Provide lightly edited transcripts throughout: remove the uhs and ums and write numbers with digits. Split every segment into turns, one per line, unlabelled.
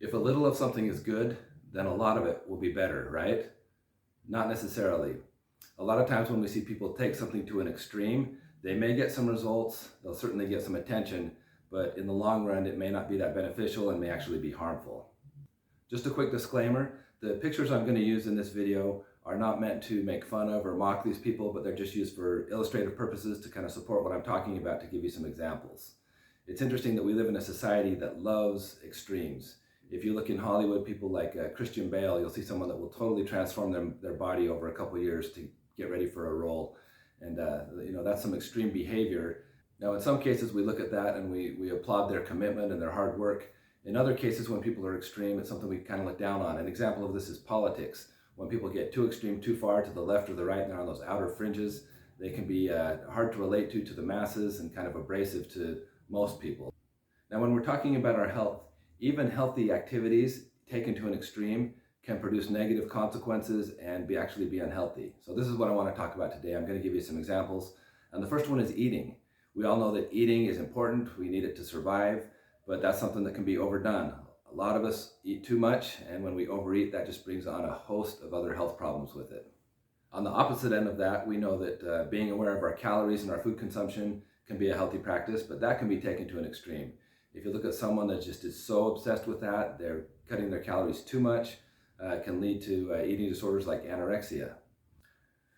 If a little of something is good, then a lot of it will be better, right? Not necessarily. A lot of times when we see people take something to an extreme, they may get some results, they'll certainly get some attention, but in the long run, it may not be that beneficial and may actually be harmful. Just a quick disclaimer, the pictures I'm going to use in this video are not meant to make fun of or mock these people, but they're just used for illustrative purposes to kind of support what I'm talking about, to give you some examples. It's interesting that we live in a society that loves extremes. If you look in Hollywood, people like Christian Bale, you'll see someone that will totally transform their body over a couple years to get ready for a role. And that's some extreme behavior. Now, in some cases, we look at that and we applaud their commitment and their hard work. In other cases, when people are extreme, it's something we kind of look down on. An example of this is politics. When people get too extreme, too far to the left or the right, and they're on those outer fringes, they can be hard to relate to the masses and kind of abrasive to most people. Now, when we're talking about our health, even healthy activities taken to an extreme can produce negative consequences and actually be unhealthy. So this is what I want to talk about today. I'm going to give you some examples. And the first one is eating. We all know that eating is important. We need it to survive, but that's something that can be overdone. A lot of us eat too much, and when we overeat, that just brings on a host of other health problems with it. On the opposite end of that, we know that being aware of our calories and our food consumption can be a healthy practice, but that can be taken to an extreme. If you look at someone that just is so obsessed with that, they're cutting their calories too much, can lead to eating disorders like anorexia.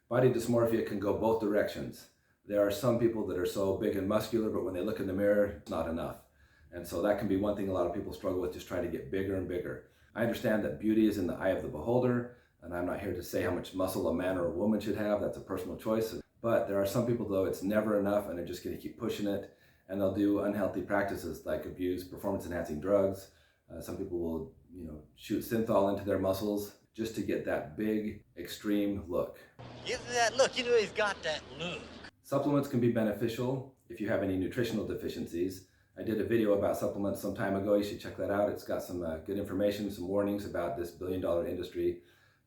Body dysmorphia can go both directions. There are some people that are so big and muscular, but when they look in the mirror, it's not enough. And so that can be one thing a lot of people struggle with, just trying to get bigger and bigger. I understand that beauty is in the eye of the beholder, and I'm not here to say how much muscle a man or a woman should have. That's a personal choice. But there are some people, though, it's never enough, and they're just going to keep pushing it. And they'll do unhealthy practices like abuse performance-enhancing drugs. Some people will, shoot synthol into their muscles just to get that big, extreme look.
Give him that look. He's got that look.
Supplements can be beneficial if you have any nutritional deficiencies. I did a video about supplements some time ago. You should check that out. It's got some good information, some warnings about this billion-dollar industry.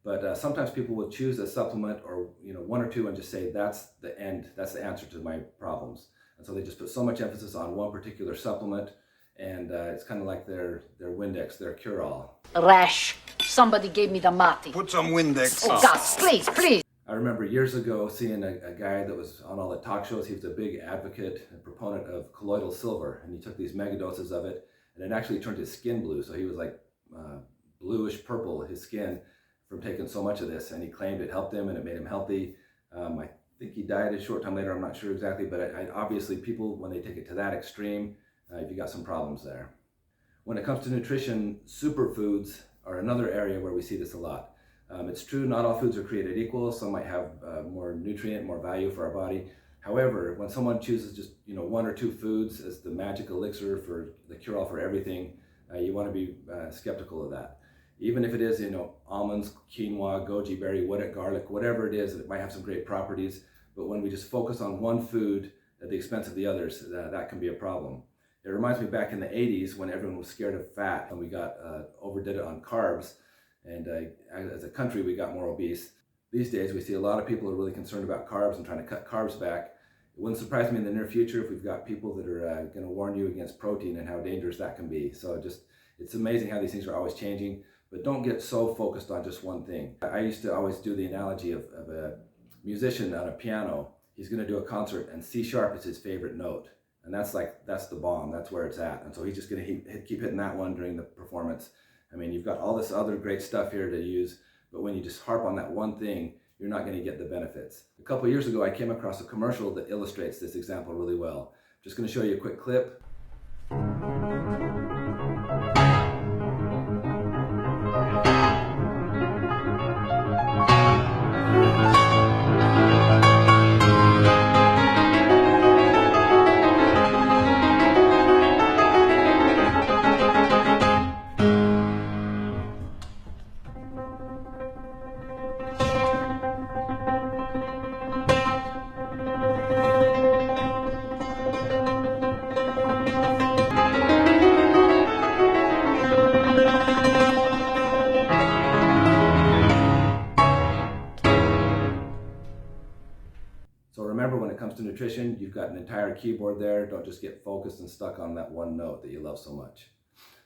But sometimes people will choose a supplement or one or two and just say that's the end, that's the answer to my problems. And so they just put so much emphasis on one particular supplement, and it's kind of like their Windex, their cure-all.
Rash. Somebody gave me the mati.
Put some Windex.
Oh, God, please.
I remember years ago seeing a guy that was on all the talk shows. He was a big advocate and proponent of colloidal silver, and he took these megadoses of it, and it actually turned his skin blue. So he was like bluish purple, his skin, from taking so much of this, and he claimed it helped him and it made him healthy. I think he died a short time later. I'm not sure exactly, but obviously people, when they take it to that extreme, you got some problems there. When it comes to nutrition, superfoods are another area where we see this a lot. It's true, not all foods are created equal. Some might have more nutrient, more value for our body. However, when someone chooses just one or two foods as the magic elixir for the cure-all for everything, you want to be skeptical of that. Even if it is, almonds, quinoa, goji berry, garlic, whatever it is, it might have some great properties. But when we just focus on one food at the expense of the others, that can be a problem. It reminds me back in the 80s when everyone was scared of fat and we got overdid it on carbs. And as a country, we got more obese. These days, we see a lot of people are really concerned about carbs and trying to cut carbs back. It wouldn't surprise me in the near future if we've got people that are going to warn you against protein and how dangerous that can be. So it's amazing how these things are always changing. But don't get so focused on just one thing. I used to always do the analogy of a musician on a piano. He's going to do a concert and C sharp is his favorite note. And that's the bomb, that's where it's at. And so he's just going to keep hitting that one during the performance. I mean, you've got all this other great stuff here to use, but when you just harp on that one thing, you're not going to get the benefits. A couple of years ago, I came across a commercial that illustrates this example really well. Just going to show you a quick clip. So remember, when it comes to nutrition, you've got an entire keyboard there. Don't just get focused and stuck on that one note that you love so much.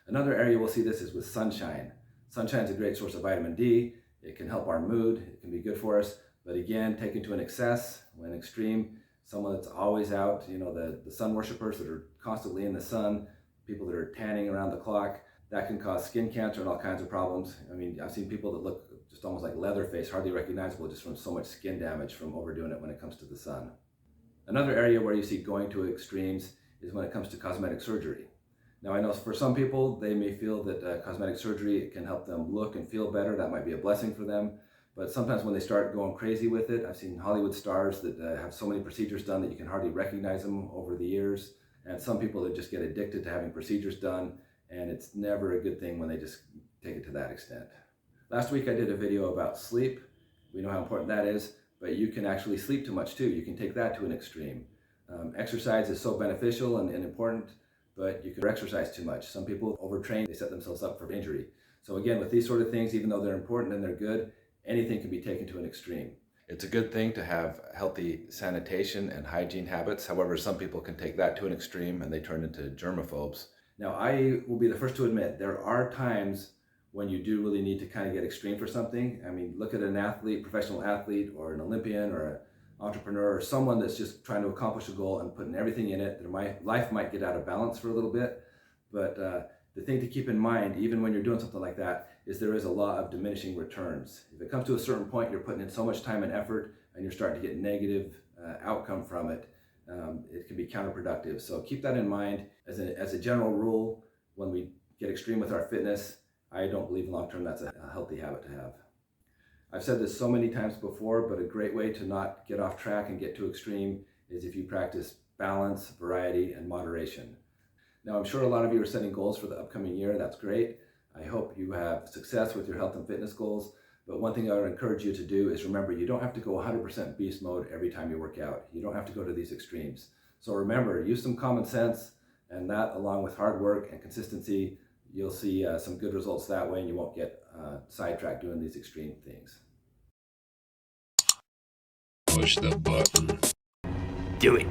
Another area we'll see this is with sunshine. Sunshine is a great source of vitamin D. It can help our mood. It can be good for us. But again, taken to an excess, when extreme, someone that's always out, the sun worshipers that are constantly in the sun, people that are tanning around the clock, that can cause skin cancer and all kinds of problems. I mean, I've seen people that look just almost like Leatherface, hardly recognizable just from so much skin damage from overdoing it when it comes to the sun. Another area where you see going to extremes is when it comes to cosmetic surgery. Now, I know for some people, they may feel that cosmetic surgery can help them look and feel better. That might be a blessing for them. But sometimes when they start going crazy with it, I've seen Hollywood stars that have so many procedures done that you can hardly recognize them over the years. And some people that just get addicted to having procedures done, and it's never a good thing when they just take it to that extent. Last week I did a video about sleep. We know how important that is, but you can actually sleep too much too. You can take that to an extreme. Exercise is so beneficial and important, but you can exercise too much. Some people overtrain, they set themselves up for injury. So again, with these sort of things, even though they're important and they're good, anything can be taken to an extreme. It's a good thing to have healthy sanitation and hygiene habits. However, some people can take that to an extreme and they turn into germaphobes. Now, I will be the first to admit there are times when you do really need to kind of get extreme for something. I mean, look at an athlete, professional athlete, or an Olympian, or an entrepreneur, or someone that's just trying to accomplish a goal and putting everything in it. Their life might get out of balance for a little bit, but the thing to keep in mind, even when you're doing something like that, is there is a law of diminishing returns. If it comes to a certain point, you're putting in so much time and effort, and you're starting to get negative outcome from it, it can be counterproductive. So keep that in mind. As a general rule, when we get extreme with our fitness, I don't believe long-term that's a healthy habit to have. I've said this so many times before, but a great way to not get off track and get too extreme is if you practice balance, variety, and moderation. Now, I'm sure a lot of you are setting goals for the upcoming year. That's great. I hope you have success with your health and fitness goals. But one thing I would encourage you to do is remember, you don't have to go 100% beast mode every time you work out. You don't have to go to these extremes. So remember, use some common sense, and that along with hard work and consistency, you'll see some good results that way, and you won't get sidetracked doing these extreme things.
Push the button.
Do it.